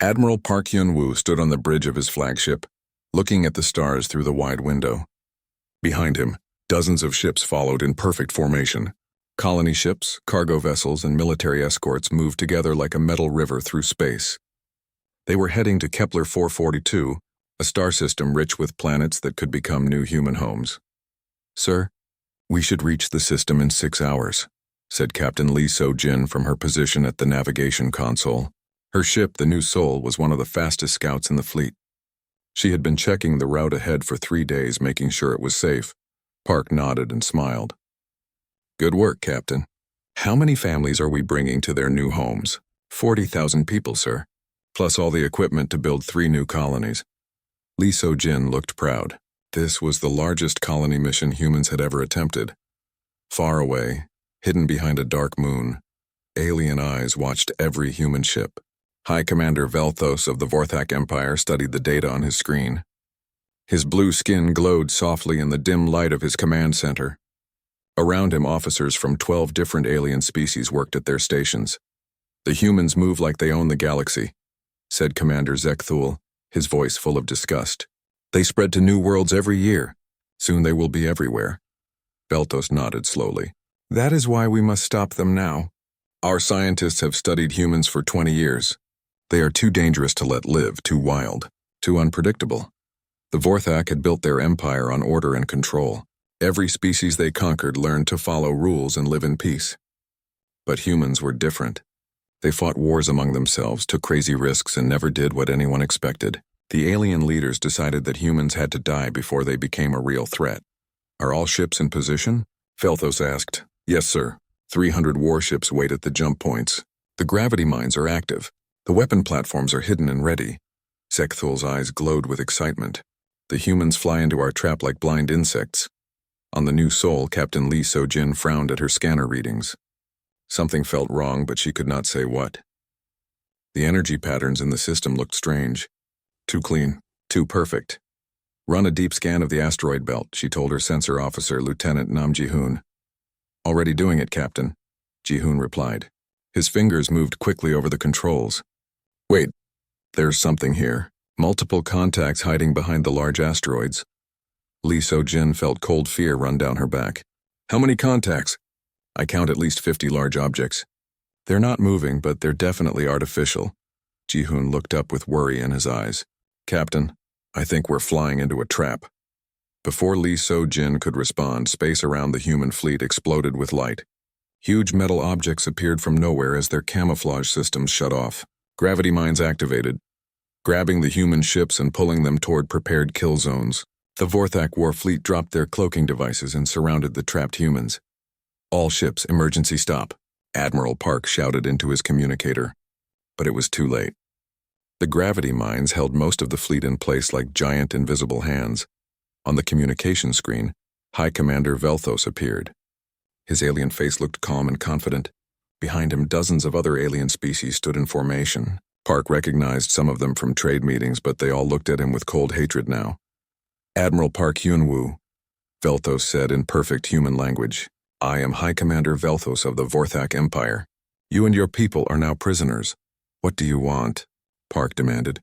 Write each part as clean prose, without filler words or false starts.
Admiral Park Hyun-woo stood on the bridge of his flagship, looking at the stars through the wide window. Behind him, dozens of ships followed in perfect formation. Colony ships, cargo vessels, and military escorts moved together like a metal river through space. They were heading to Kepler 442, a star system rich with planets that could become new human homes. "Sir, we should reach the system in 6 hours," said Captain Lee So-jin from her position at the navigation console. Her ship, the New Seoul, was one of the fastest scouts in the fleet. She had been checking the route ahead for 3 days, making sure it was safe. Park nodded and smiled. "Good work, Captain. How many families are we bringing to their new homes?" 40,000 people, sir, plus all the equipment to build 3 new colonies. Lee So-jin looked proud. This was the largest colony mission humans had ever attempted. Far away, hidden behind a dark moon, alien eyes watched every human ship. High Commander Velthos of the Vorthak Empire studied the data on his screen. His blue skin glowed softly in the dim light of his command center. Around him, officers from 12 different alien species worked at their stations. "The humans move like they own the galaxy," said Commander Zekthul, his voice full of disgust. "They spread to new worlds every year. Soon they will be everywhere." Velthos nodded slowly. "That is why we must stop them now. Our scientists have studied humans for 20 years. They are too dangerous to let live, too wild, too unpredictable." The Vorthak had built their empire on order and control. Every species they conquered learned to follow rules and live in peace. But humans were different. They fought wars among themselves, took crazy risks, and never did what anyone expected. The alien leaders decided that humans had to die before they became a real threat. "Are all ships in position?" Velthos asked. "Yes, sir. 300 warships wait at the jump points. The gravity mines are active. The weapon platforms are hidden and ready." Zekthul's eyes glowed with excitement. "The humans fly into our trap like blind insects." On the New Seoul, Captain Lee So-jin frowned at her scanner readings. Something felt wrong, but she could not say what. The energy patterns in the system looked strange. Too clean, too perfect. "Run a deep scan of the asteroid belt," she told her sensor officer, Lieutenant Nam Ji-hoon. "Already doing it, Captain," Ji-hoon replied. His fingers moved quickly over the controls. "Wait, there's something here. Multiple contacts hiding behind the large asteroids." Lee So-jin felt cold fear run down her back. "How many contacts?" "I count at least 50 large objects. They're not moving, but they're definitely artificial." Ji-hoon looked up with worry in his eyes. "Captain, I think we're flying into a trap." Before Lee So-jin could respond, space around the human fleet exploded with light. Huge metal objects appeared from nowhere as their camouflage systems shut off. Gravity mines activated, grabbing the human ships and pulling them toward prepared kill zones. The Vorthak war fleet dropped their cloaking devices and surrounded the trapped humans. "All ships, emergency stop," Admiral Park shouted into his communicator. But it was too late. The gravity mines held most of the fleet in place like giant invisible hands. On the communication screen, High Commander Velthos appeared. His alien face looked calm and confident. Behind him, dozens of other alien species stood in formation. Park recognized some of them from trade meetings, but they all looked at him with cold hatred now. "Admiral Park Hyun-woo," Velthos said in perfect human language. "I am High Commander Velthos of the Vorthak Empire. You and your people are now prisoners. What do you want?" Park demanded.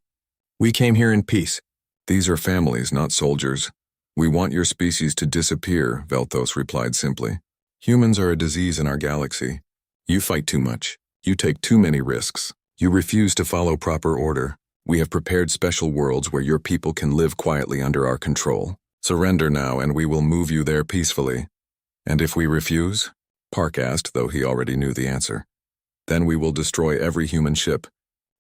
"We came here in peace. These are families, not soldiers. We want your species to disappear," Velthos replied simply. "Humans are a disease in our galaxy. You fight too much. You take too many risks. You refuse to follow proper order. We have prepared special worlds where your people can live quietly under our control. Surrender now and we will move you there peacefully." "And if we refuse?" Park asked, though he already knew the answer. "Then we will destroy every human ship,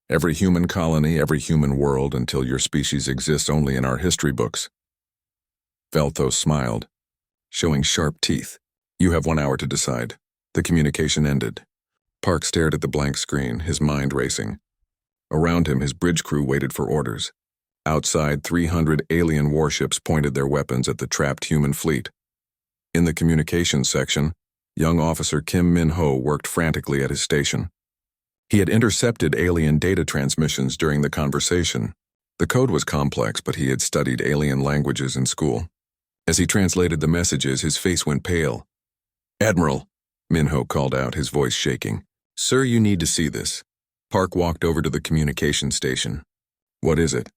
every human colony, every human world until your species exists only in our history books." Velthos smiled, showing sharp teeth. "You have 1 hour to decide." The communication ended. Park stared at the blank screen, his mind racing. Around him, his bridge crew waited for orders. Outside, 300 alien warships pointed their weapons at the trapped human fleet. In the communications section, young officer Kim Min-ho worked frantically at his station. He had intercepted alien data transmissions during the conversation. The code was complex, but he had studied alien languages in school. As he translated the messages, his face went pale. "Admiral," Min-ho called out, his voice shaking. "Sir, you need to see this." Park walked over to the communication station. What is it?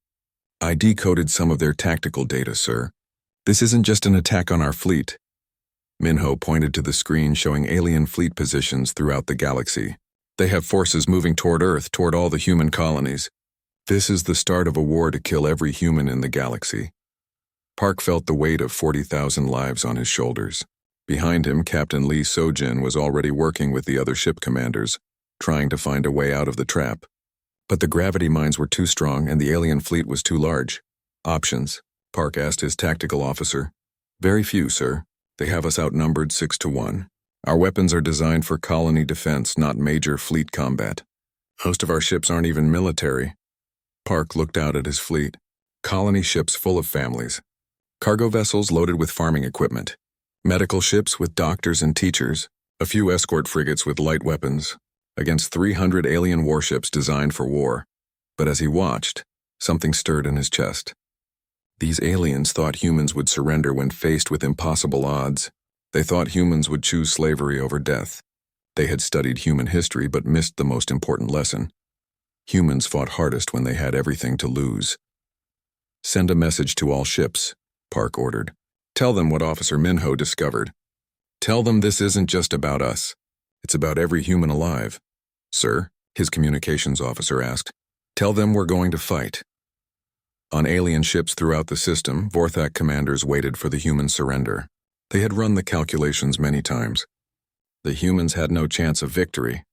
I decoded some of their tactical data, sir. This isn't just an attack on our fleet. Minho pointed to the screen showing alien fleet positions throughout the galaxy. They have forces moving toward Earth, toward all the human colonies. This is the start of a war to kill every human in the galaxy. Park felt the weight of 40,000 lives on his shoulders. Behind him, Captain Lee Sojin was already working with the other ship commanders, trying to find a way out of the trap. But the gravity mines were too strong and the alien fleet was too large. Options? Park asked his tactical officer. Very few, sir. They have us outnumbered 6-1. Our weapons are designed for colony defense, not major fleet combat. Most of our ships aren't even military. Park looked out at his fleet. Colony ships full of families. Cargo vessels loaded with farming equipment. Medical ships with doctors and teachers. A few escort frigates with light weapons. Against 300 alien warships designed for war. But as he watched, something stirred in his chest. These aliens thought humans would surrender when faced with impossible odds. They thought humans would choose slavery over death. They had studied human history but missed the most important lesson. Humans fought hardest when they had everything to lose. Send a message to all ships, Park ordered. Tell them what Officer Minho discovered. Tell them this isn't just about us. It's about every human alive. Sir, his communications officer asked. Tell them we're going to fight. On alien ships throughout the system, Vorthak commanders waited for the human surrender. They had run the calculations many times. The humans had no chance of victory.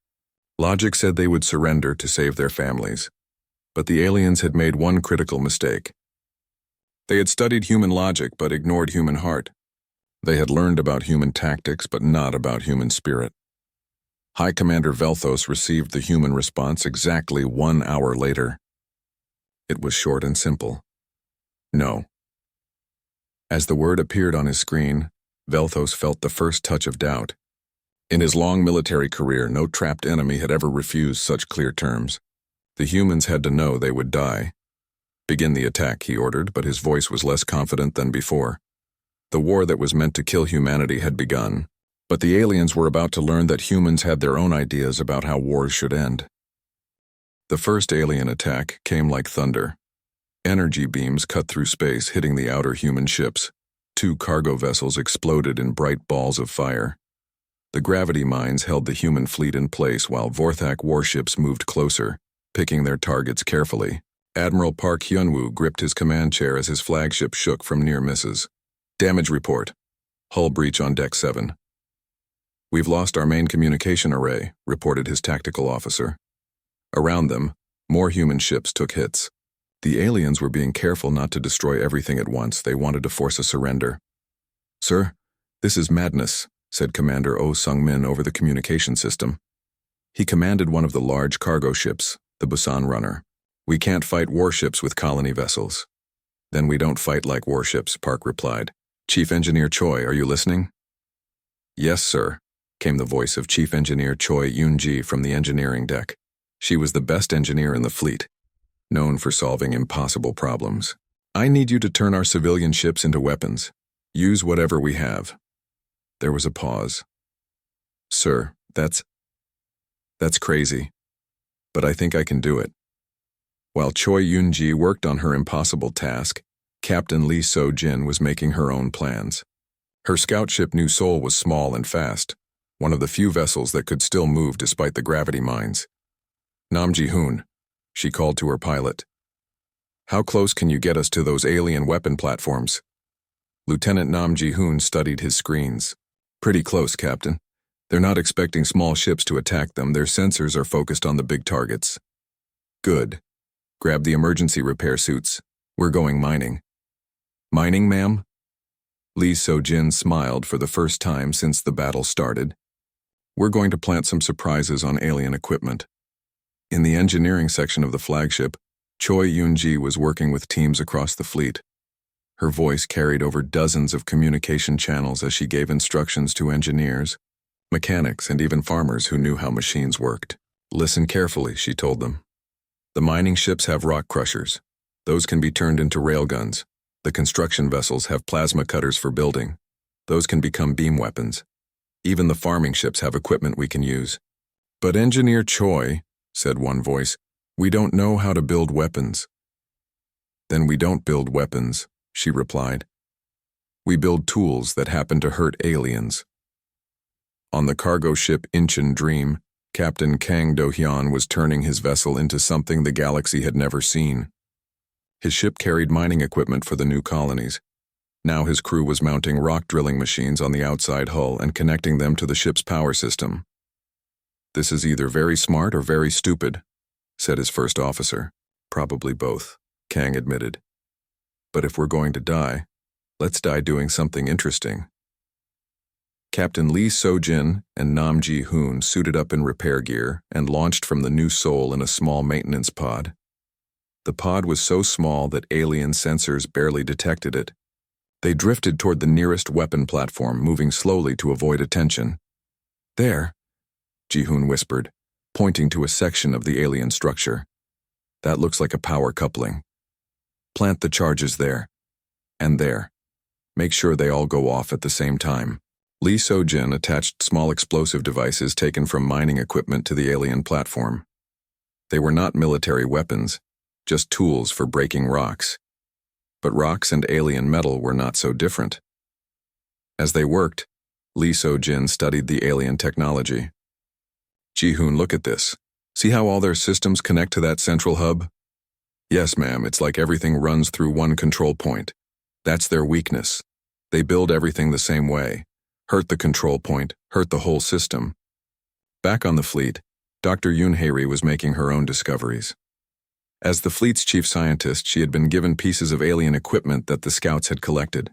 Logic said they would surrender to save their families. But the aliens had made one critical mistake. They had studied human logic but ignored human heart. They had learned about human tactics but not about human spirit. High Commander Velthos received the human response exactly 1 hour later. It was short and simple. No. As the word appeared on his screen, Velthos felt the first touch of doubt. In his long military career, no trapped enemy had ever refused such clear terms. The humans had to know they would die. Begin the attack, he ordered, but his voice was less confident than before. The war that was meant to kill humanity had begun, but the aliens were about to learn that humans had their own ideas about how wars should end. The first alien attack came like thunder. Energy beams cut through space, hitting the outer human ships. 2 cargo vessels exploded in bright balls of fire. The gravity mines held the human fleet in place while Vorthak warships moved closer, picking their targets carefully. Admiral Park Hyunwoo gripped his command chair as his flagship shook from near misses. Damage report. Hull breach on Deck 7. We've lost our main communication array, reported his tactical officer. Around them, more human ships took hits. The aliens were being careful not to destroy everything at once. They wanted to force a surrender. Sir, this is madness, said Commander Oh Sung-min over the communication system. He commanded one of the large cargo ships, the Busan Runner. We can't fight warships with colony vessels. Then we don't fight like warships, Park replied. Chief Engineer Choi, are you listening? Yes, sir, came the voice of Chief Engineer Choi Yoon-ji from the engineering deck. She was the best engineer in the fleet, known for solving impossible problems. I need you to turn our civilian ships into weapons. Use whatever we have. There was a pause. Sir, that's crazy. But I think I can do it. While Choi Yoon-ji worked on her impossible task, Captain Lee So-jin was making her own plans. Her scout ship New Seoul was small and fast, one of the few vessels that could still move despite the gravity mines. Nam Ji-hoon, she called to her pilot. How close can you get us to those alien weapon platforms? Lieutenant Nam Ji-hoon studied his screens. Pretty close, Captain. They're not expecting small ships to attack them. Their sensors are focused on the big targets. Good. Grab the emergency repair suits. We're going mining. Mining, ma'am? Lee So-jin smiled for the first time since the battle started. We're going to plant some surprises on alien equipment. In the engineering section of the flagship, Choi Yoon-ji was working with teams across the fleet. Her voice carried over dozens of communication channels as she gave instructions to engineers, mechanics, and even farmers who knew how machines worked. Listen carefully, she told them. The mining ships have rock crushers. Those can be turned into railguns. The construction vessels have plasma cutters for building. Those can become beam weapons. Even the farming ships have equipment we can use. But Engineer Choi, said one voice. "We don't know how to build weapons." "Then we don't build weapons," she replied. "We build tools that happen to hurt aliens." On the cargo ship Incheon Dream, Captain Kang Do-hyun was turning his vessel into something the galaxy had never seen. His ship carried mining equipment for the new colonies. Now his crew was mounting rock drilling machines on the outside hull and connecting them to the ship's power system. "This is either very smart or very stupid," said his first officer. "Probably both," Kang admitted. "But if we're going to die, let's die doing something interesting." Captain Lee So-jin and Nam Ji-hoon suited up in repair gear and launched from the new Seoul in a small maintenance pod. The pod was so small that alien sensors barely detected it. They drifted toward the nearest weapon platform, moving slowly to avoid attention. "There," Ji-hoon whispered, pointing to a section of the alien structure. "That looks like a power coupling. Plant the charges there. And there. Make sure they all go off at the same time." Lee So-jin attached small explosive devices taken from mining equipment to the alien platform. They were not military weapons, just tools for breaking rocks. But rocks and alien metal were not so different. As they worked, Lee So-jin studied the alien technology. "Ji-hoon, look at this. See how all their systems connect to that central hub?" "Yes, ma'am, it's like everything runs through one control point. That's their weakness. They build everything the same way. Hurt the control point, hurt the whole system." Back on the fleet, Dr. Yoon Hae-ri was making her own discoveries. As the fleet's chief scientist, she had been given pieces of alien equipment that the scouts had collected.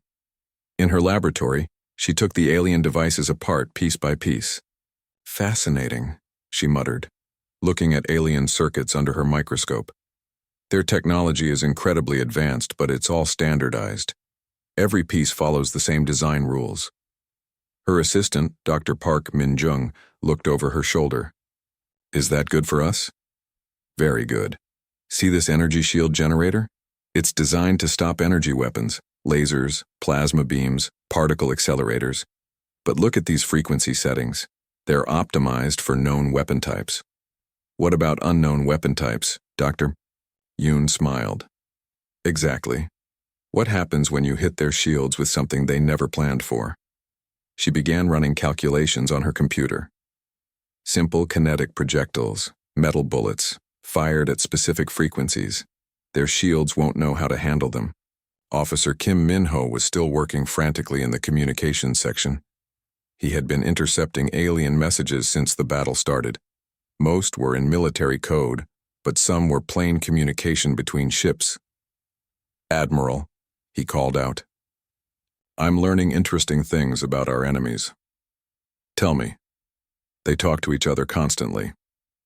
In her laboratory, she took the alien devices apart piece by piece. "Fascinating," she muttered, looking at alien circuits under her microscope. "Their technology is incredibly advanced, but it's all standardized. Every piece follows the same design rules." Her assistant, Dr. Park Min-jung, looked over her shoulder. "Is that good for us?" "Very good. See this energy shield generator? It's designed to stop energy weapons, lasers, plasma beams, particle accelerators. But look at these frequency settings. They're optimized for known weapon types." "What about unknown weapon types, Doctor?" Yoon smiled. "Exactly. What happens when you hit their shields with something they never planned for?" She began running calculations on her computer. Simple kinetic projectiles, metal bullets, fired at specific frequencies. Their shields won't know how to handle them. Officer Kim Min-ho was still working frantically in the communications section. He had been intercepting alien messages since the battle started. Most were in military code, but some were plain communication between ships. "Admiral," he called out, "I'm learning interesting things about our enemies." "Tell me." "They talk to each other constantly.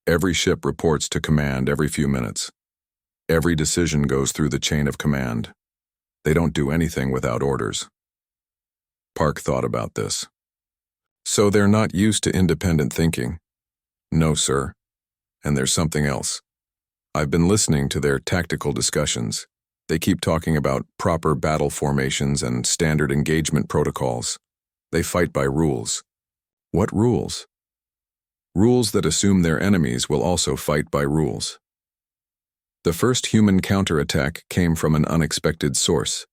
Every ship reports to command every few minutes. Every decision goes through the chain of command. They don't do anything without orders." Park thought about this. "So they're not used to independent thinking?" "No, sir. And there's something else. I've been listening to their tactical discussions. They keep talking about proper battle formations and standard engagement protocols. They fight by rules." "What rules?" "Rules that assume their enemies will also fight by rules." The first human counterattack came from an unexpected source.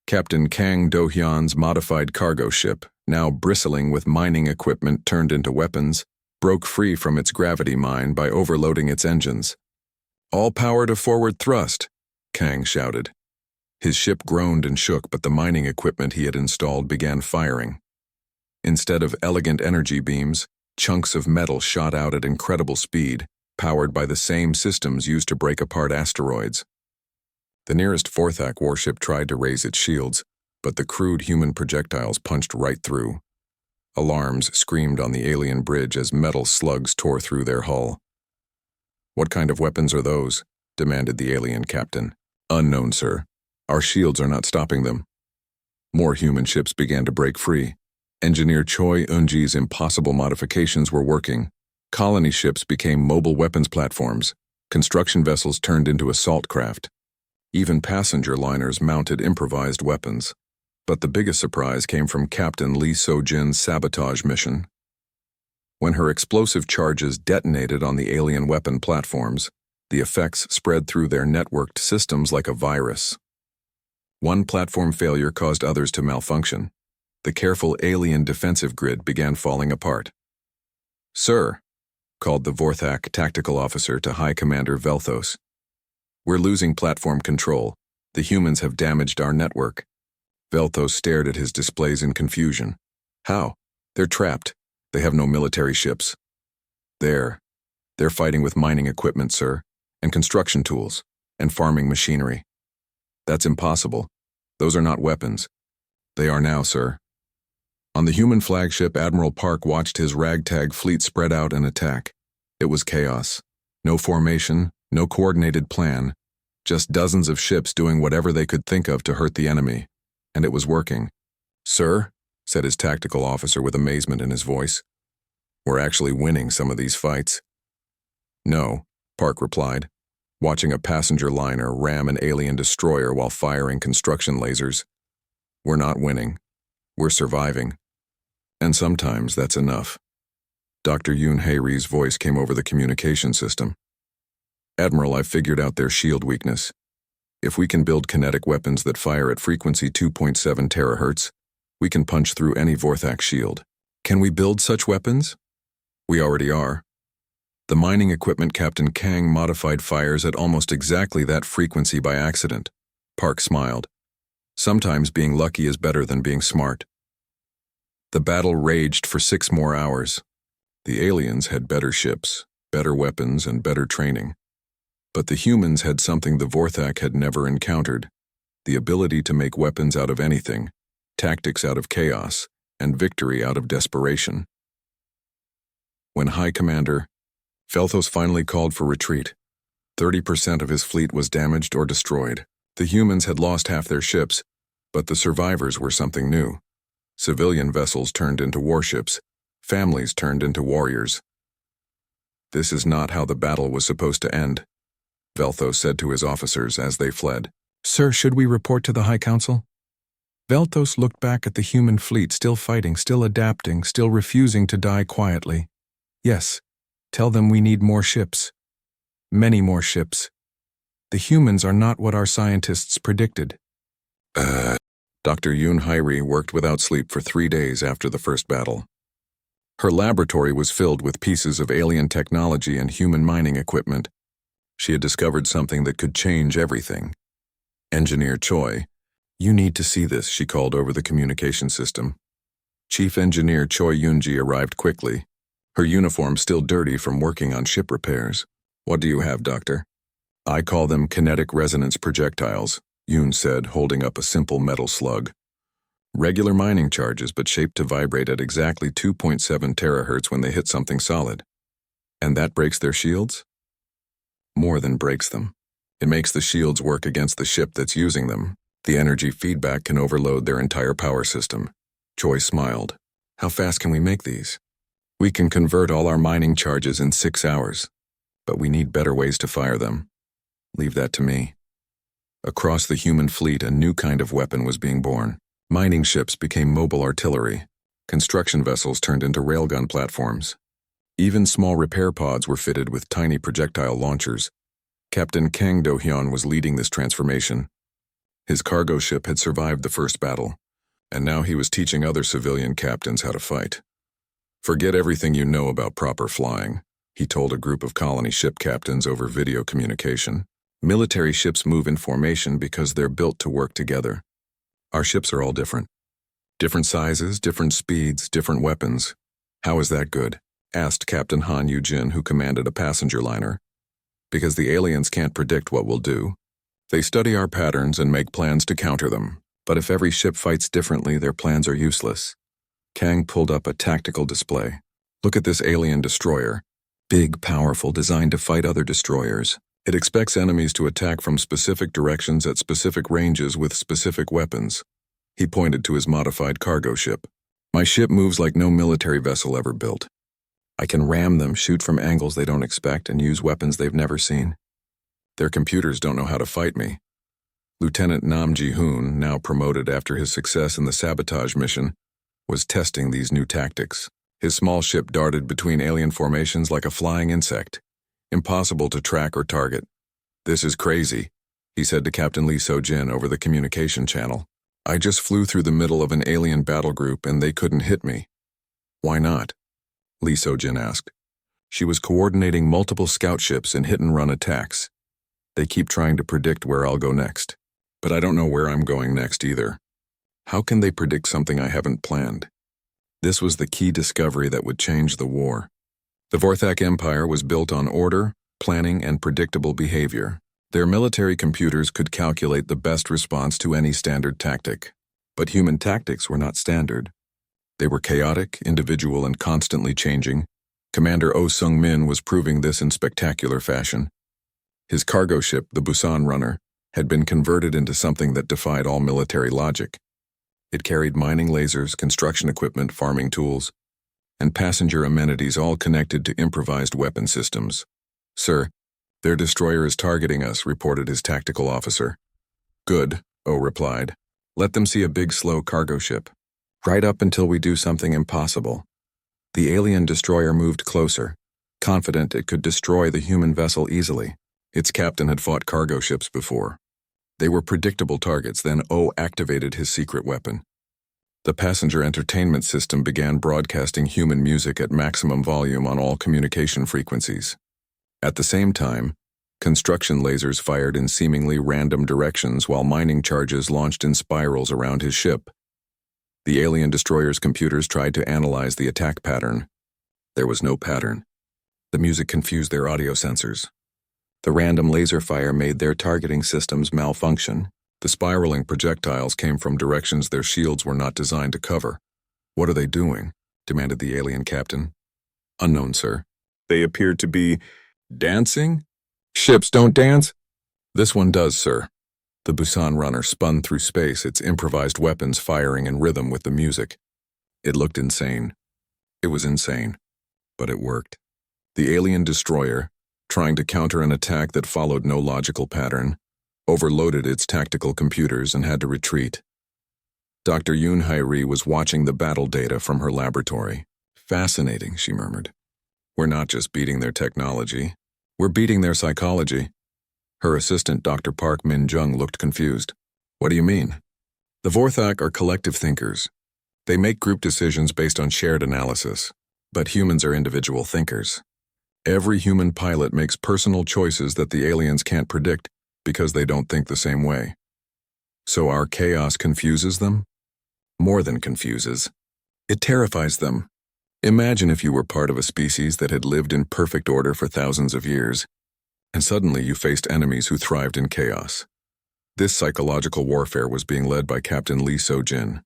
Captain Kang Do-hyun's modified cargo ship, now bristling with mining equipment turned into weapons, broke free from its gravity mine by overloading its engines. "All power to forward thrust," Kang shouted. His ship groaned and shook, but the mining equipment he had installed began firing. Instead of elegant energy beams, chunks of metal shot out at incredible speed, powered by the same systems used to break apart asteroids. The nearest Forthak warship tried to raise its shields, but the crude human projectiles punched right through. Alarms screamed on the alien bridge as metal slugs tore through their hull. "What kind of weapons are those?" demanded the alien captain. "Unknown, sir. Our shields are not stopping them." More human ships began to break free. Engineer Choi Eun-ji's impossible modifications were working. Colony ships became mobile weapons platforms. Construction vessels turned into assault craft. Even passenger liners mounted improvised weapons. But the biggest surprise came from Captain Lee So-jin's sabotage mission. When her explosive charges detonated on the alien weapon platforms, the effects spread through their networked systems like a virus. One platform failure caused others to malfunction. The careful alien defensive grid began falling apart. "Sir," called the Vorthak tactical officer to High Commander Velthos. "We're losing platform control. The humans have damaged our network." Velthos stared at his displays in confusion. "How? They're trapped. They have no military ships." They're fighting with mining equipment, sir, and construction tools, and farming machinery." "That's impossible. Those are not weapons." "They are now, sir." On the human flagship, Admiral Park watched his ragtag fleet spread out and attack. It was chaos. No formation, no coordinated plan, just dozens of ships doing whatever they could think of to hurt the enemy. And it was working. "Sir," said his tactical officer with amazement in his voice, "we're actually winning some of these fights." "No," Park replied, watching a passenger liner ram an alien destroyer while firing construction lasers. "We're not winning. We're surviving. And sometimes that's enough." Dr. Yoon Hae-ri's voice came over the communication system. "Admiral, I've figured out their shield weakness. If we can build kinetic weapons that fire at frequency 2.7 terahertz, we can punch through any Vorthak shield." "Can we build such weapons?" "We already are. The mining equipment Captain Kang modified fires at almost exactly that frequency by accident." Park smiled. "Sometimes being lucky is better than being smart." The battle raged for 6 more hours. The aliens had better ships, better weapons, and better training. But the humans had something the Vorthak had never encountered: the ability to make weapons out of anything, tactics out of chaos, and victory out of desperation. When High Commander Velthos finally called for retreat, 30% of his fleet was damaged or destroyed. The humans had lost half their ships, but the survivors were something new. Civilian vessels turned into warships, families turned into warriors. "This is not how the battle was supposed to end," Velthos said to his officers as they fled. "Sir, should we report to the High Council?" Velthos looked back at the human fleet, still fighting, still adapting, still refusing to die quietly. "Yes, tell them we need more ships. Many more ships. The humans are not what our scientists predicted." Dr. Yoon Hae-ri worked without sleep for 3 days after the first battle. Her laboratory was filled with pieces of alien technology and human mining equipment. She had discovered something that could change everything. "Engineer Choi, you need to see this," she called over the communication system. Chief Engineer Choi Yoon-ji arrived quickly, her uniform still dirty from working on ship repairs. "What do you have, Doctor?" "I call them kinetic resonance projectiles," Yoon said, holding up a simple metal slug. "Regular mining charges, but shaped to vibrate at exactly 2.7 terahertz when they hit something solid." "And that breaks their shields?" "More than breaks them. It makes the shields work against the ship that's using them. The energy feedback can overload their entire power system." Choi smiled. "How fast can we make these?" "We can convert all our mining charges in 6 hours, but we need better ways to fire them." "Leave that to me." Across the human fleet, a new kind of weapon was being born. Mining ships became mobile artillery. Construction vessels turned into railgun platforms. Even small repair pods were fitted with tiny projectile launchers. Captain Kang Do-hyun was leading this transformation. His cargo ship had survived the first battle, and now he was teaching other civilian captains how to fight. "Forget everything you know about proper flying," he told a group of colony ship captains over video communication. "Military ships move in formation because they're built to work together. Our ships are all different. Different sizes, different speeds, different weapons." "How is that good?" asked Captain Han Yu-jin, who commanded a passenger liner. "Because the aliens can't predict what we'll do. They study our patterns and make plans to counter them. But if every ship fights differently, their plans are useless." Kang pulled up a tactical display. "Look at this alien destroyer. Big, powerful, designed to fight other destroyers. It expects enemies to attack from specific directions at specific ranges with specific weapons." He pointed to his modified cargo ship. "My ship moves like no military vessel ever built. I can ram them, shoot from angles they don't expect, and use weapons they've never seen. Their computers don't know how to fight me." Lieutenant Nam Ji-hoon, now promoted after his success in the sabotage mission, was testing these new tactics. His small ship darted between alien formations like a flying insect, impossible to track or target. "This is crazy," he said to Captain Lee So-jin over the communication channel. "I just flew through the middle of an alien battle group and they couldn't hit me." "Why not?" Lee So-jin asked. "She was coordinating multiple scout ships in hit-and-run attacks. They keep trying to predict where I'll go next. But I don't know where I'm going next either. How can they predict something I haven't planned?" This was the key discovery that would change the war. The Vorthak Empire was built on order, planning, and predictable behavior. Their military computers could calculate the best response to any standard tactic. But human tactics were not standard. They were chaotic, individual, and constantly changing. Commander Oh Sung-min was proving this in spectacular fashion. His cargo ship, the Busan Runner, had been converted into something that defied all military logic. It carried mining lasers, construction equipment, farming tools, and passenger amenities all connected to improvised weapon systems. "Sir, their destroyer is targeting us," reported his tactical officer. "Good," Oh replied. "Let them see a big, slow cargo ship. Right up until we do something impossible." The alien destroyer moved closer, confident it could destroy the human vessel easily. Its captain had fought cargo ships before. They were predictable targets. Then Oh activated his secret weapon. The passenger entertainment system began broadcasting human music at maximum volume on all communication frequencies. At the same time, construction lasers fired in seemingly random directions while mining charges launched in spirals around his ship. The alien destroyer's computers tried to analyze the attack pattern. There was no pattern. The music confused their audio sensors. The random laser fire made their targeting systems malfunction. The spiraling projectiles came from directions their shields were not designed to cover. "What are they doing?" demanded the alien captain. "Unknown, sir." "They appeared to be dancing?" "Ships don't dance." "This one does, sir." The Busan Runner spun through space, its improvised weapons firing in rhythm with the music. It looked insane. It was insane, but it worked. The alien destroyer, trying to counter an attack that followed no logical pattern, overloaded its tactical computers and had to retreat. Dr. Yoon Hae-ri was watching the battle data from her laboratory. "Fascinating," she murmured. "We're not just beating their technology, we're beating their psychology." Her assistant, Dr. Park Min-jung, looked confused. "What do you mean?" "The Vorthak are collective thinkers. They make group decisions based on shared analysis, but humans are individual thinkers. Every human pilot makes personal choices that the aliens can't predict because they don't think the same way. So our chaos confuses them? More than confuses. It terrifies them. Imagine if you were part of a species that had lived in perfect order for thousands of years, and suddenly you faced enemies who thrived in chaos. This psychological warfare was being led by Captain Lee So-jin,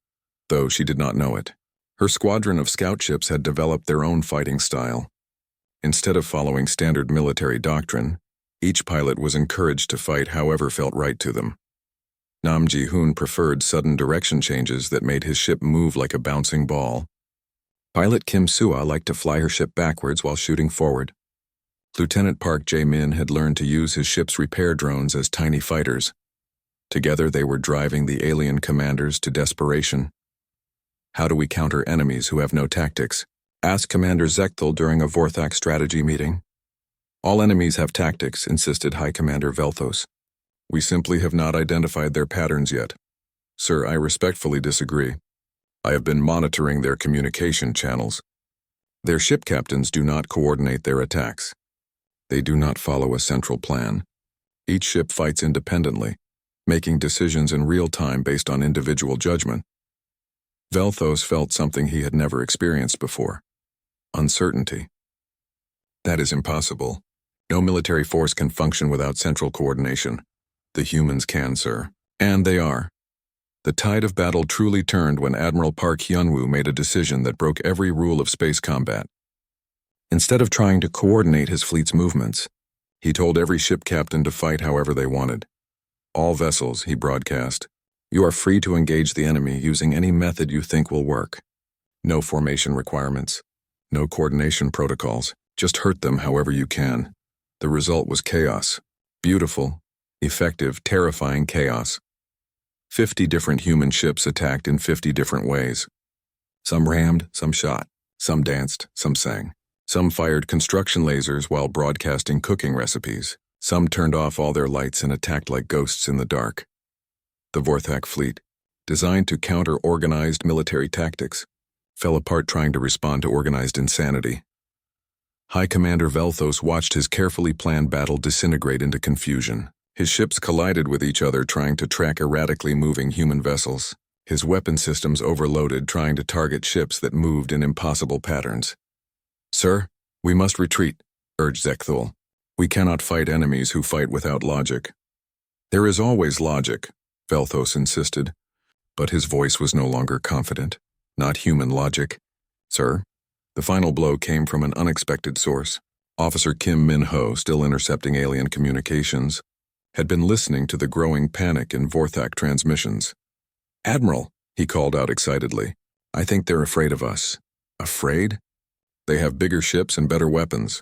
though she did not know it. Her squadron of scout ships had developed their own fighting style. Instead of following standard military doctrine, each pilot was encouraged to fight however felt right to them. Nam Ji-hoon preferred sudden direction changes that made his ship move like a bouncing ball. Pilot Kim Sua liked to fly her ship backwards while shooting forward. Lieutenant Park Jae-min had learned to use his ship's repair drones as tiny fighters. Together they were driving the alien commanders to desperation. "How do we counter enemies who have no tactics?" asked Commander Zechthel during a Vorthak strategy meeting. "All enemies have tactics," insisted High Commander Velthos. "We simply have not identified their patterns yet." "Sir, I respectfully disagree. I have been monitoring their communication channels. Their ship captains do not coordinate their attacks. They do not follow a central plan. Each ship fights independently, making decisions in real time based on individual judgment." Velthos felt something he had never experienced before: uncertainty. "That is impossible. No military force can function without central coordination. The humans can, sir. And they are." The tide of battle truly turned when Admiral Park Hyun-woo made a decision that broke every rule of space combat. Instead of trying to coordinate his fleet's movements, he told every ship captain to fight however they wanted. "All vessels," he broadcast, "you are free to engage the enemy using any method you think will work. No formation requirements, no coordination protocols, just hurt them however you can." The result was chaos. Beautiful, effective, terrifying chaos. 50 different human ships attacked in 50 different ways. Some rammed, some shot, Some danced, some sang. Some fired construction lasers while broadcasting cooking recipes. Some turned off all their lights and attacked like ghosts in the dark. The Vorthak fleet, designed to counter organized military tactics, fell apart trying to respond to organized insanity. High Commander Velthos watched his carefully planned battle disintegrate into confusion. His ships collided with each other trying to track erratically moving human vessels. His weapon systems overloaded trying to target ships that moved in impossible patterns. "Sir, we must retreat," urged Zekthul. "We cannot fight enemies who fight without logic." "There is always logic," Velthos insisted, but his voice was no longer confident. "Not human logic, sir." The final blow came from an unexpected source. Officer Kim Min-ho, still intercepting alien communications, had been listening to the growing panic in Vorthak transmissions. "Admiral," he called out excitedly, "I think they're afraid of us." "Afraid? They have bigger ships and better weapons,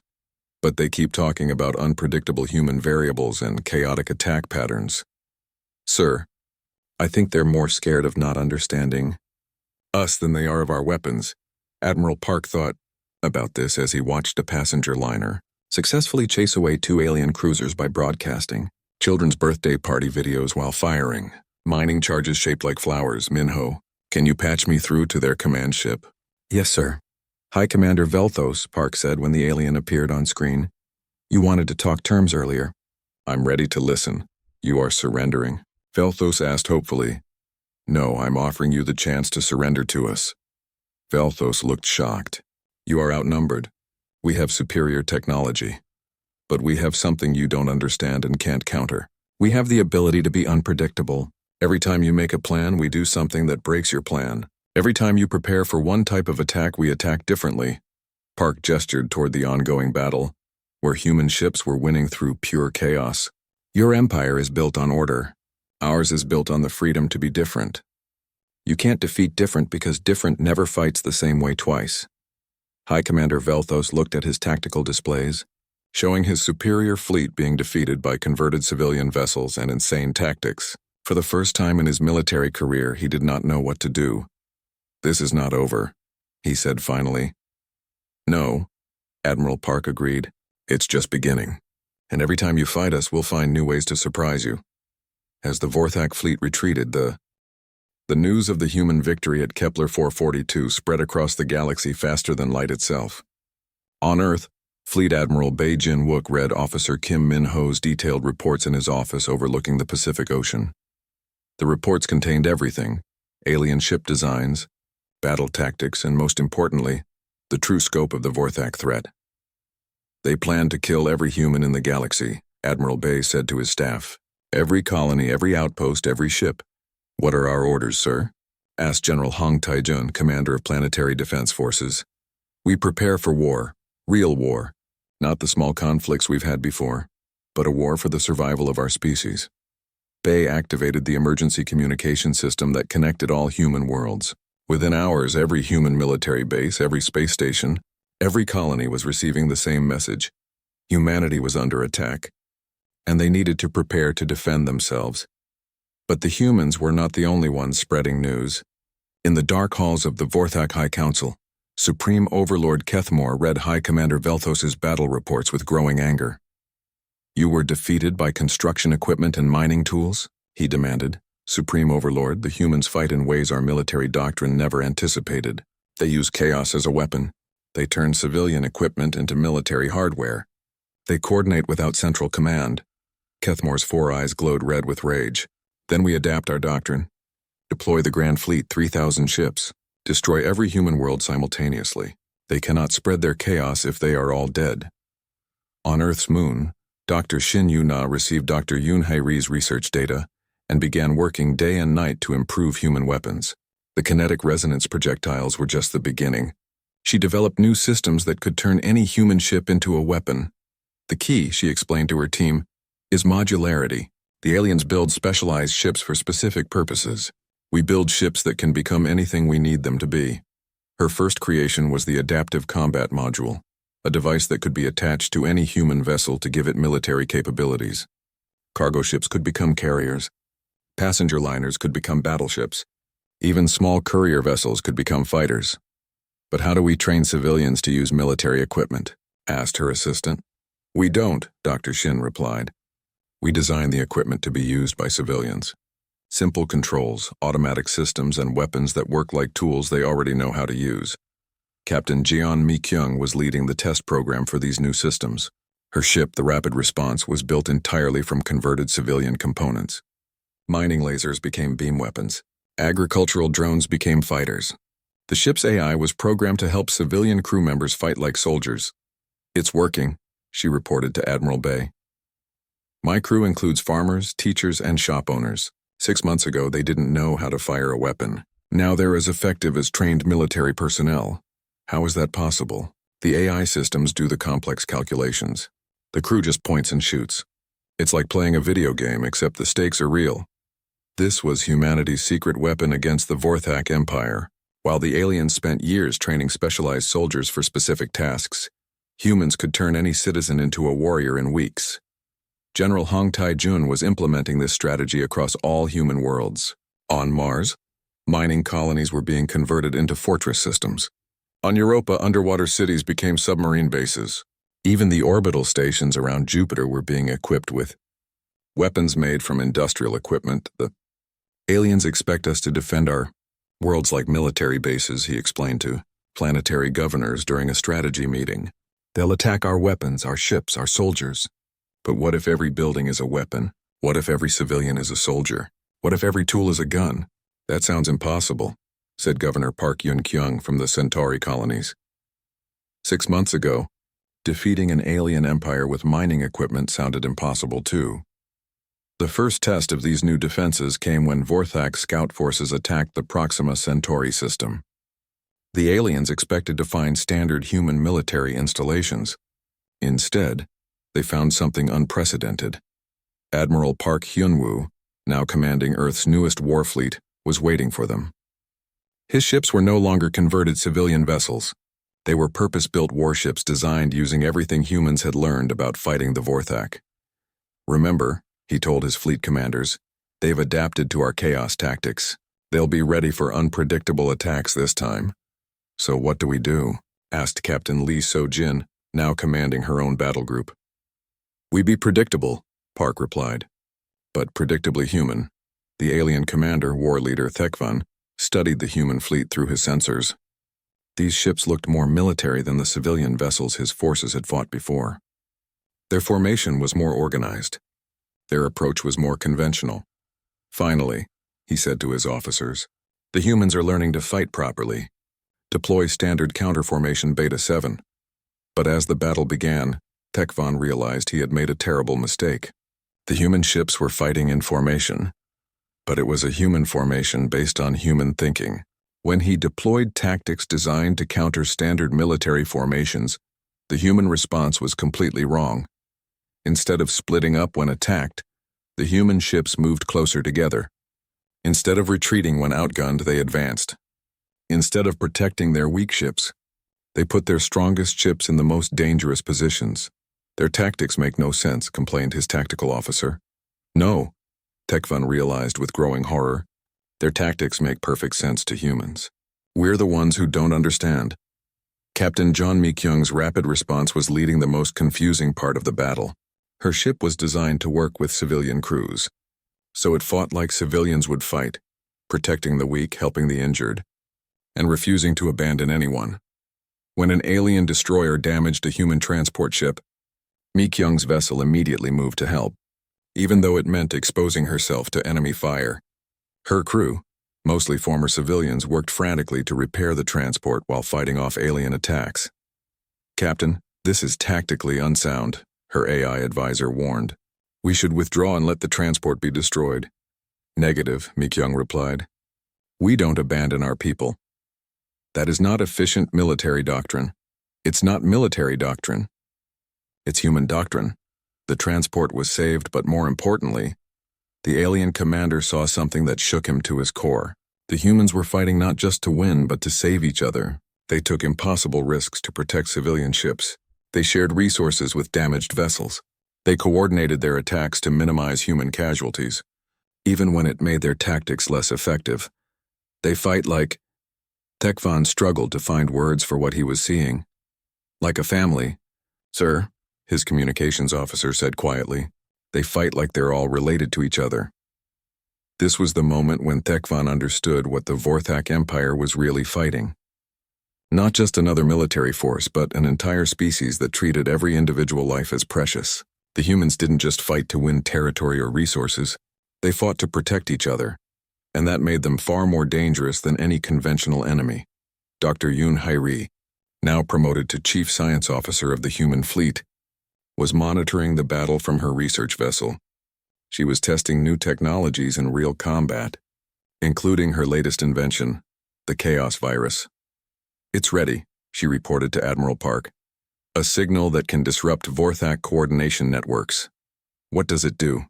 but they keep talking about unpredictable human variables and chaotic attack patterns." "Sir, I think they're more scared of not understanding us than they are of our weapons." Admiral Park thought about this as he watched a passenger liner successfully chase away 2 alien cruisers by broadcasting children's birthday party videos while firing mining charges shaped like flowers. "Minho, can you patch me through to their command ship?" "Yes, sir." "High Commander Velthos," Park said when the alien appeared on screen. "You wanted to talk terms earlier." "I'm ready to listen." "You are surrendering?" Velthos asked hopefully. "No, I'm offering you the chance to surrender to us." Velthos looked shocked. "You are outnumbered. We have superior technology. But we have something you don't understand and can't counter. We have the ability to be unpredictable. Every time you make a plan, we do something that breaks your plan. Every time you prepare for one type of attack, we attack differently." Park gestured toward the ongoing battle, where human ships were winning through pure chaos. "Your empire is built on order. Ours is built on the freedom to be different. You can't defeat different because different never fights the same way twice." High Commander Velthos looked at his tactical displays, showing his superior fleet being defeated by converted civilian vessels and insane tactics. For the first time in his military career, he did not know what to do. "This is not over," he said finally. "No," Admiral Park agreed. "It's just beginning. And every time you fight us, we'll find new ways to surprise you." As the Vorthak fleet retreated, the news of the human victory at Kepler 442 spread across the galaxy faster than light itself. On Earth, Fleet Admiral Bae Jin-wook read Officer Kim Min-ho's detailed reports in his office overlooking the Pacific Ocean. The reports contained everything: alien ship designs, battle tactics, and most importantly, the true scope of the Vorthak threat. "They plan to kill every human in the galaxy," Admiral Bae said to his staff. "Every colony, every outpost, every ship." "What are our orders, sir?" asked General Hong Taijun, commander of Planetary Defense Forces. "We prepare for war, real war, not the small conflicts we've had before, but a war for the survival of our species." Bae activated the emergency communication system that connected all human worlds. Within hours, every human military base, every space station, every colony was receiving the same message. Humanity was under attack, and they needed to prepare to defend themselves. But the humans were not the only ones spreading news. In the dark halls of the Vorthak High Council, Supreme Overlord Kethmore read High Commander Velthos's battle reports with growing anger. "You were defeated by construction equipment and mining tools?" he demanded. "Supreme Overlord, the humans fight in ways our military doctrine never anticipated. They use chaos as a weapon. They turn civilian equipment into military hardware. They coordinate without central command." Kethmore's 4 eyes glowed red with rage. "Then we adapt our doctrine. Deploy the Grand Fleet, 3,000 ships. Destroy every human world simultaneously. They cannot spread their chaos if they are all dead." On Earth's moon, Dr. Shin Yu-na received Dr. Yoon Hae-ri's research data and began working day and night to improve human weapons. The kinetic resonance projectiles were just the beginning. She developed new systems that could turn any human ship into a weapon. "The key," she explained to her team, "is modularity. The aliens build specialized ships for specific purposes. We build ships that can become anything we need them to be." Her first creation was the Adaptive Combat Module, a device that could be attached to any human vessel to give it military capabilities. Cargo ships could become carriers. Passenger liners could become battleships. Even small courier vessels could become fighters. But how do we train civilians to use military equipment? Asked her assistant. We don't, Dr. Shin replied. We design the equipment to be used by civilians. Simple controls, automatic systems, and weapons that work like tools they already know how to use. Captain Jeon Mi-kyung was leading the test program for these new systems. Her ship, the Rapid Response, was built entirely from converted civilian components. Mining lasers became beam weapons. Agricultural drones became fighters. The ship's AI was programmed to help civilian crew members fight like soldiers. It's working, she reported to Admiral Bay. My crew includes farmers, teachers, and shop owners. 6 months ago, they didn't know how to fire a weapon. Now they're as effective as trained military personnel. How is that possible? The AI systems do the complex calculations. The crew just points and shoots. It's like playing a video game, except the stakes are real. This was humanity's secret weapon against the Vorthak Empire. While the aliens spent years training specialized soldiers for specific tasks, humans could turn any citizen into a warrior in weeks. General Hong Tai-jun was implementing this strategy across all human worlds. On Mars, mining colonies were being converted into fortress systems. On Europa, underwater cities became submarine bases. Even the orbital stations around Jupiter were being equipped with weapons made from industrial equipment. The aliens expect us to defend our worlds like military bases, he explained to planetary governors during a strategy meeting. They'll attack our weapons, our ships, our soldiers. But what if every building is a weapon? What if every civilian is a soldier? What if every tool is a gun? That sounds impossible, said Governor Park Yun-kyung from the Centauri colonies. 6 months ago, defeating an alien empire with mining equipment sounded impossible too. The first test of these new defenses came when Vorthak scout forces attacked the Proxima Centauri system. The aliens expected to find standard human military installations. Instead, they found something unprecedented. Admiral Park Hyun-woo, now commanding Earth's newest war fleet, was waiting for them. His ships were no longer converted civilian vessels. They were purpose-built warships designed using everything humans had learned about fighting the Vorthak. Remember, he told his fleet commanders, they've adapted to our chaos tactics. They'll be ready for unpredictable attacks this time. So what do we do? Asked Captain Lee So-jin, now commanding her own battle group. We be predictable, Park replied. But predictably human. The alien commander, war leader Thekvan, studied the human fleet through his sensors. These ships looked more military than the civilian vessels his forces had fought before. Their formation was more organized. Their approach was more conventional. Finally, he said to his officers, the humans are learning to fight properly. Deploy standard counterformation Beta 7. But as the battle began, Thekvan realized he had made a terrible mistake. The human ships were fighting in formation, but it was a human formation based on human thinking. When he deployed tactics designed to counter standard military formations, the human response was completely wrong. Instead of splitting up when attacked, the human ships moved closer together. Instead of retreating when outgunned, they advanced. Instead of protecting their weak ships, they put their strongest ships in the most dangerous positions. Their tactics make no sense, complained his tactical officer. No, Thekvan realized with growing horror. Their tactics make perfect sense to humans. We're the ones who don't understand. Captain John Mi-kyung's rapid response was leading the most confusing part of the battle. Her ship was designed to work with civilian crews, so it fought like civilians would fight, protecting the weak, helping the injured, and refusing to abandon anyone. When an alien destroyer damaged a human transport ship, Mi-kyung's vessel immediately moved to help, even though it meant exposing herself to enemy fire. Her crew, mostly former civilians, worked frantically to repair the transport while fighting off alien attacks. Captain, this is tactically unsound, her AI advisor warned. We should withdraw and let the transport be destroyed. Negative, Mi-kyung replied. We don't abandon our people. That is not efficient military doctrine. It's not military doctrine. It's human doctrine. The transport was saved, but more importantly, the alien commander saw something that shook him to his core. The humans were fighting not just to win, but to save each other. They took impossible risks to protect civilian ships. They shared resources with damaged vessels. They coordinated their attacks to minimize human casualties. Even when it made their tactics less effective, they fight like Tekvan struggled to find words for what he was seeing. Like a family. Sir, his communications officer said quietly. They fight like they're all related to each other. This was the moment when Tekvan understood what the Vorthak Empire was really fighting. Not just another military force, but an entire species that treated every individual life as precious. The humans didn't just fight to win territory or resources. They fought to protect each other, and that made them far more dangerous than any conventional enemy. Dr. Yoon Hairi, now promoted to Chief Science Officer of the human fleet, was monitoring the battle from her research vessel. She was testing new technologies in real combat, including her latest invention, the Chaos Virus. It's ready, she reported to Admiral Park. A signal that can disrupt Vorthak coordination networks. What does it do?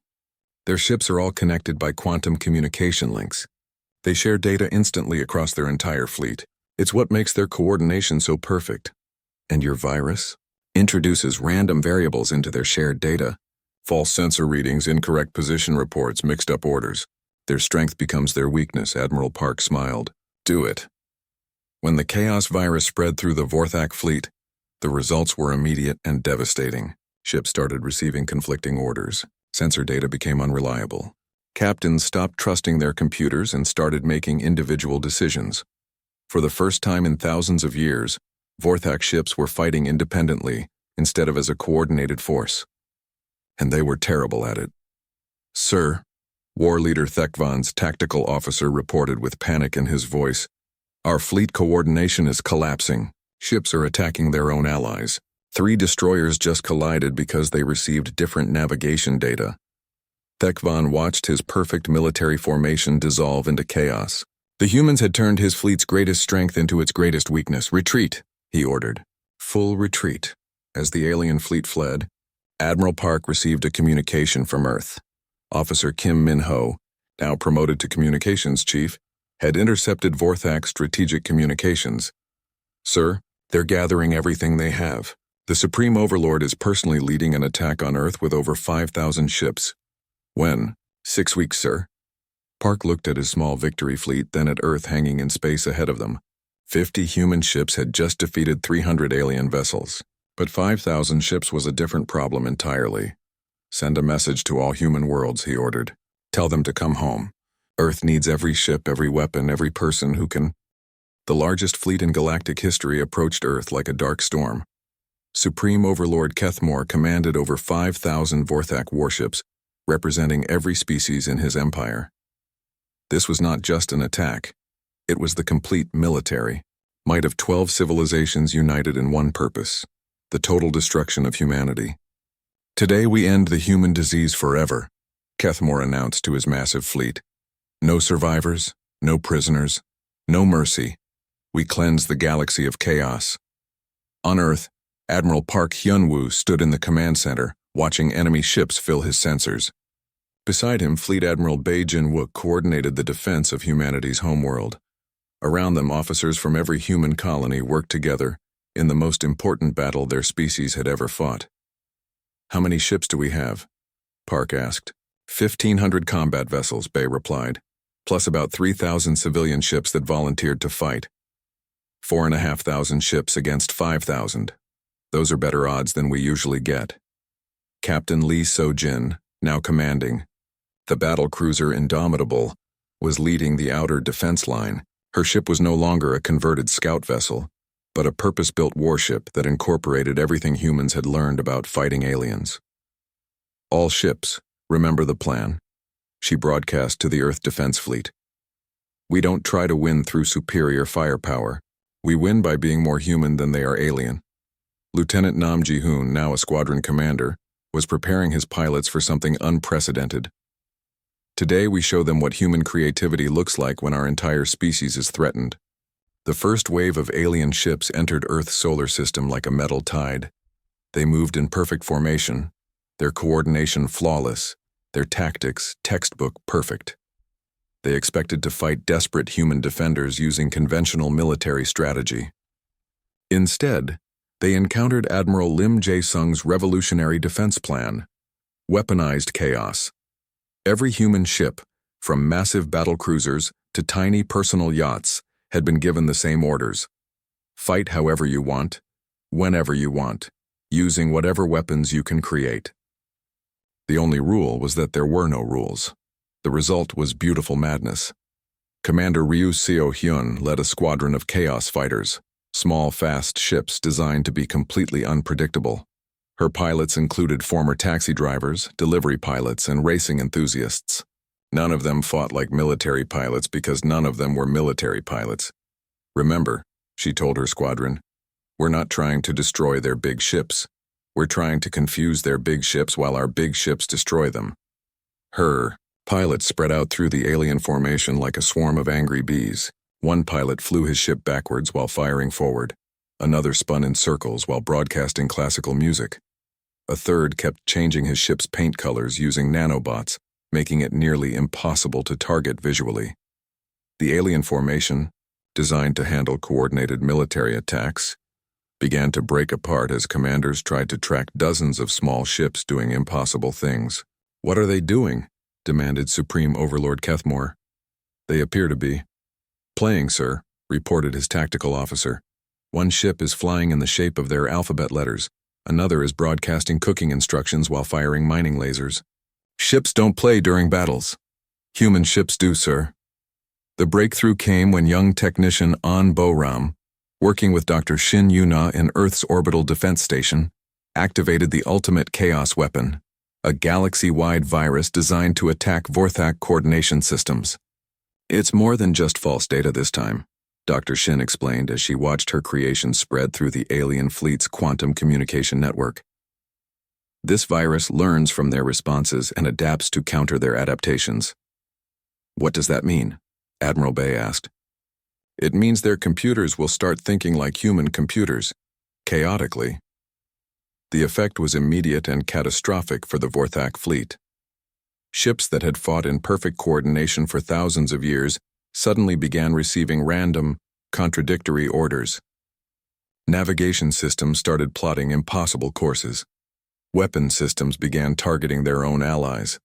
Their ships are all connected by quantum communication links. They share data instantly across their entire fleet. It's what makes their coordination so perfect. And your virus? Introduces random variables into their shared data. False sensor readings, incorrect position reports, mixed up orders. Their strength becomes their weakness, Admiral Park smiled. Do it. When the Chaos Virus spread through the Vorthak fleet, the results were immediate and devastating. Ships started receiving conflicting orders. Sensor data became unreliable. Captains stopped trusting their computers and started making individual decisions. For the first time in thousands of years, Vorthak ships were fighting independently instead of as a coordinated force. And they were terrible at it. Sir, War Leader Tekvan's tactical officer reported with panic in his voice, our fleet coordination is collapsing. Ships are attacking their own allies. 3 destroyers just collided because they received different navigation data. Tekvan watched his perfect military formation dissolve into chaos. The humans had turned his fleet's greatest strength into its greatest weakness. Retreat, he ordered. Full retreat. As the alien fleet fled, Admiral Park received a communication from Earth. Officer Kim Min-ho, now promoted to communications chief, had intercepted Vorthak strategic communications. Sir, they're gathering everything they have. The Supreme Overlord is personally leading an attack on Earth with over 5,000 ships. When? 6 weeks, sir. Park looked at his small victory fleet, then at Earth hanging in space ahead of them. 50 human ships had just defeated 300 alien vessels. But 5,000 ships was a different problem entirely. Send a message to all human worlds, he ordered. Tell them to come home. Earth needs every ship, every weapon, every person who can. The largest fleet in galactic history approached Earth like a dark storm. Supreme Overlord Kethmore commanded over 5,000 Vorthak warships, representing every species in his empire. This was not just an attack. It was the complete military might of 12 civilizations united in one purpose, the total destruction of humanity. Today we end the human disease forever, Kethmore announced to his massive fleet. No survivors, no prisoners, no mercy. We cleanse the galaxy of chaos. On Earth, Admiral Park Hyun-woo stood in the command center, watching enemy ships fill his sensors. Beside him, Fleet Admiral Bae Jin-wook coordinated the defense of humanity's homeworld. Around them, officers from every human colony worked together in the most important battle their species had ever fought. How many ships do we have? Park asked. 1,500 combat vessels, Bae replied, plus about 3,000 civilian ships that volunteered to fight. 4,500 ships against 5,000. Those are better odds than we usually get. Captain Lee So-jin, now commanding the battle cruiser Indomitable, was leading the outer defense line. Her ship was no longer a converted scout vessel, but a purpose-built warship that incorporated everything humans had learned about fighting aliens. All ships, remember the plan, she broadcast to the Earth Defense Fleet. We don't try to win through superior firepower. We win by being more human than they are alien. Lieutenant Nam Ji-hoon, now a squadron commander, was preparing his pilots for something unprecedented. Today we show them what human creativity looks like when our entire species is threatened. The first wave of alien ships entered Earth's solar system like a metal tide. They moved in perfect formation, their coordination flawless, their tactics textbook perfect. They expected to fight desperate human defenders using conventional military strategy. Instead, they encountered Admiral Lim Jae-sung's revolutionary defense plan, weaponized chaos. Every human ship, from massive battle cruisers to tiny personal yachts, had been given the same orders. Fight however you want, whenever you want, using whatever weapons you can create. The only rule was that there were no rules. The result was beautiful madness. Commander Ryu Seo-hyun led a squadron of chaos fighters, small, fast ships designed to be completely unpredictable. Her pilots included former taxi drivers, delivery pilots, and racing enthusiasts. None of them fought like military pilots because none of them were military pilots. Remember, she told her squadron, we're not trying to destroy their big ships. We're trying to confuse their big ships while our big ships destroy them. Her pilots spread out through the alien formation like a swarm of angry bees. One pilot flew his ship backwards while firing forward. Another spun in circles while broadcasting classical music. A third kept changing his ship's paint colors using nanobots, making it nearly impossible to target visually. The alien formation, designed to handle coordinated military attacks, began to break apart as commanders tried to track dozens of small ships doing impossible things. "What are they doing?" demanded Supreme Overlord Kethmore. "They appear to be playing, sir," reported his tactical officer. "One ship is flying in the shape of their alphabet letters. Another is broadcasting cooking instructions while firing mining lasers. Ships don't play during battles. Human ships do, sir." The breakthrough came when young technician An Bo-ram, working with Dr. Shin Yuna in Earth's orbital defense station, activated the ultimate chaos weapon, a galaxy-wide virus designed to attack Vorthak coordination systems. "It's more than just false data this time," Dr. Shin explained as she watched her creation spread through the alien fleet's quantum communication network. "This virus learns from their responses and adapts to counter their adaptations." "What does that mean?" Admiral Bay asked. "It means their computers will start thinking like human computers, chaotically." The effect was immediate and catastrophic for the Vorthak fleet. Ships that had fought in perfect coordination for thousands of years suddenly began receiving random, contradictory orders. Navigation systems started plotting impossible courses. Weapon systems began targeting their own allies.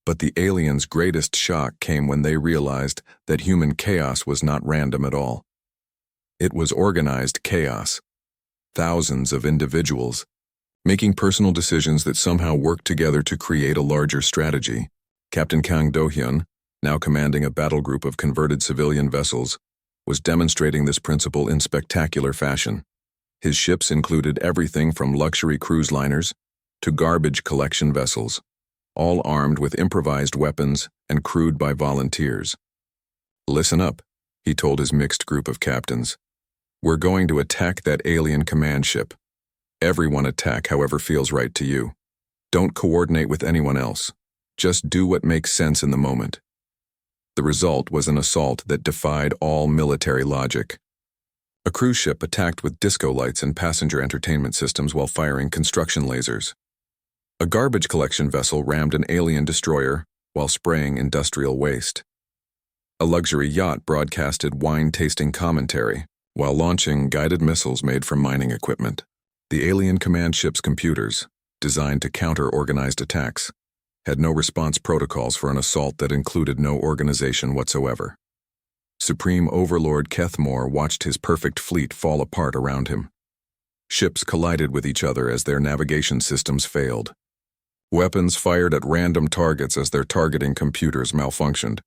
But the aliens' greatest shock came when they realized that human chaos was not random at all. It was organized chaos. Thousands of individuals, making personal decisions that somehow worked together to create a larger strategy. Captain Kang Do-hyun, now commanding a battle group of converted civilian vessels, was demonstrating this principle in spectacular fashion. His ships included everything from luxury cruise liners to garbage collection vessels, all armed with improvised weapons and crewed by volunteers. "Listen up," he told his mixed group of captains. "We're going to attack that alien command ship. Everyone attack however feels right to you. Don't coordinate with anyone else. Just do what makes sense in the moment." The result was an assault that defied all military logic. A cruise ship attacked with disco lights and passenger entertainment systems while firing construction lasers. A garbage collection vessel rammed an alien destroyer while spraying industrial waste. A luxury yacht broadcasted wine-tasting commentary while launching guided missiles made from mining equipment. The alien command ship's computers, designed to counter organized attacks, had no response protocols for an assault that included no organization whatsoever. Supreme Overlord Kethmore watched his perfect fleet fall apart around him. Ships collided with each other as their navigation systems failed. Weapons fired at random targets as their targeting computers malfunctioned.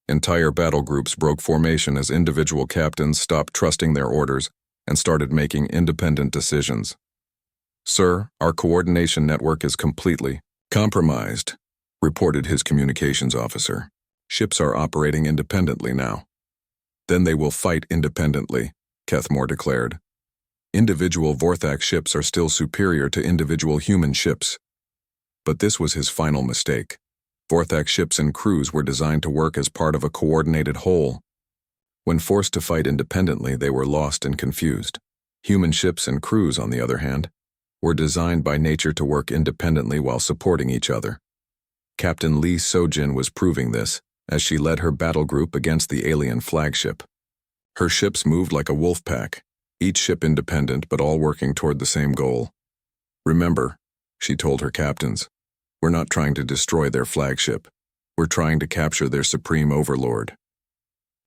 Entire battle groups broke formation as individual captains stopped trusting their orders and started making independent decisions. "Sir, our coordination network is completely compromised," reported his communications officer. "Ships are operating independently now." "Then they will fight independently," Kethmore declared. "Individual Vorthak ships are still superior to individual human ships." But this was his final mistake. Vorthak ships and crews were designed to work as part of a coordinated whole. When forced to fight independently, they were lost and confused. Human ships and crews, on the other hand, were designed by nature to work independently while supporting each other. Captain Lee Sojin was proving this as she led her battle group against the alien flagship. Her ships moved like a wolf pack, each ship independent but all working toward the same goal. "Remember," she told her captains, "we're not trying to destroy their flagship. We're trying to capture their supreme overlord."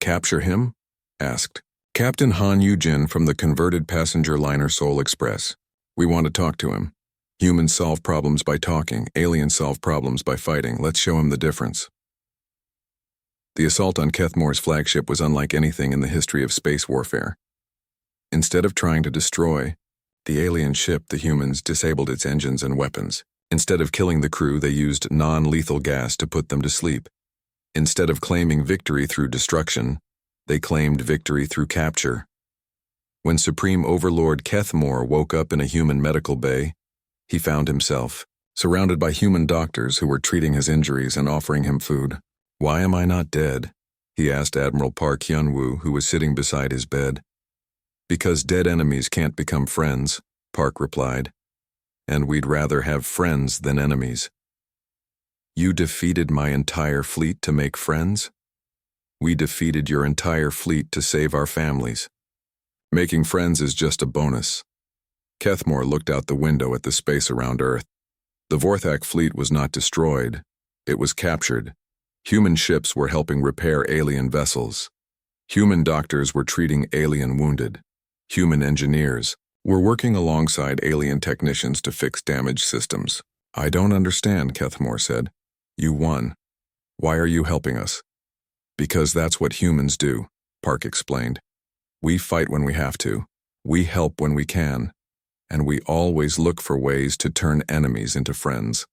"Capture him?" asked. Captain Han Yujin from the converted passenger liner Seoul Express. We want to talk to him. Humans solve problems by talking, aliens solve problems by fighting. Let's show him the difference. The assault on Kethmore's flagship was unlike anything in the history of space warfare. Instead of trying to destroy the alien ship, the humans disabled its engines and weapons. Instead of killing the crew, they used non-lethal gas to put them to sleep. Instead of claiming victory through destruction, they claimed victory through capture. When Supreme Overlord Kethmore woke up in a human medical bay, he found himself surrounded by human doctors who were treating his injuries and offering him food. "Why am I not dead?" he asked Admiral Park Hyun-woo, who was sitting beside his bed. "Because dead enemies can't become friends," Park replied. "And we'd rather have friends than enemies." "You defeated my entire fleet to make friends?" "We defeated your entire fleet to save our families. Making friends is just a bonus." Kethmore looked out the window at the space around Earth. The Vorthak fleet was not destroyed. It was captured. Human ships were helping repair alien vessels. Human doctors were treating alien wounded. Human engineers were working alongside alien technicians to fix damaged systems. "I don't understand," Kethmore said. "You won. Why are you helping us?" "Because that's what humans do," Park explained. "We fight when we have to. We help when we can. And we always look for ways to turn enemies into friends."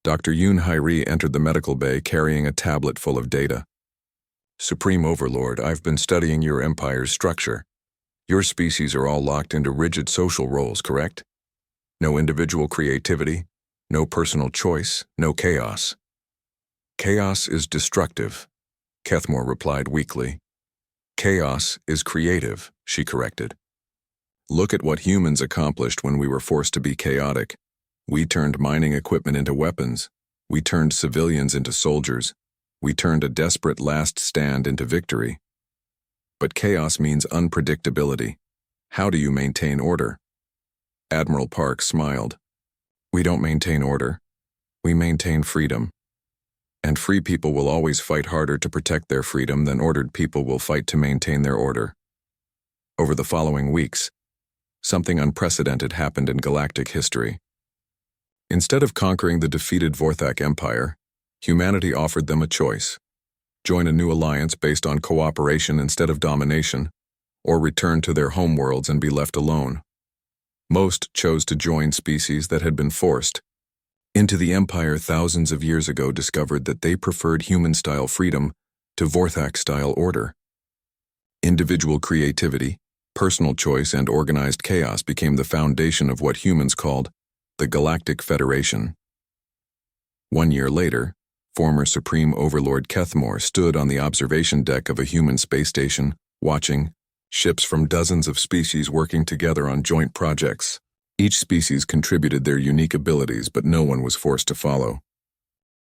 Dr. Yoon Hairi entered the medical bay carrying a tablet full of data. "Supreme Overlord, I've been studying your empire's structure. Your species are all locked into rigid social roles, correct? No individual creativity, no personal choice, no chaos." "Chaos is destructive," Kethmore replied weakly. "Chaos is creative," she corrected. "Look at what humans accomplished when we were forced to be chaotic. We turned mining equipment into weapons. We turned civilians into soldiers. We turned a desperate last stand into victory. But chaos means unpredictability. How do you maintain order?" Admiral Park smiled. "We don't maintain order. We maintain freedom. And free people will always fight harder to protect their freedom than ordered people will fight to maintain their order." Over the following weeks, something unprecedented happened in galactic history. Instead of conquering the defeated Vorthak Empire, humanity offered them a choice: join a new alliance based on cooperation instead of domination, or return to their homeworlds and be left alone. Most chose to join species that had been forced into the Empire thousands of years ago, discovered that they preferred human-style freedom to Vorthak-style order. Individual creativity, personal choice, and organized chaos became the foundation of what humans called the Galactic Federation. 1 year later, former Supreme Overlord Kethmore stood on the observation deck of a human space station, watching ships from dozens of species working together on joint projects. Each species contributed their unique abilities, but no one was forced to follow.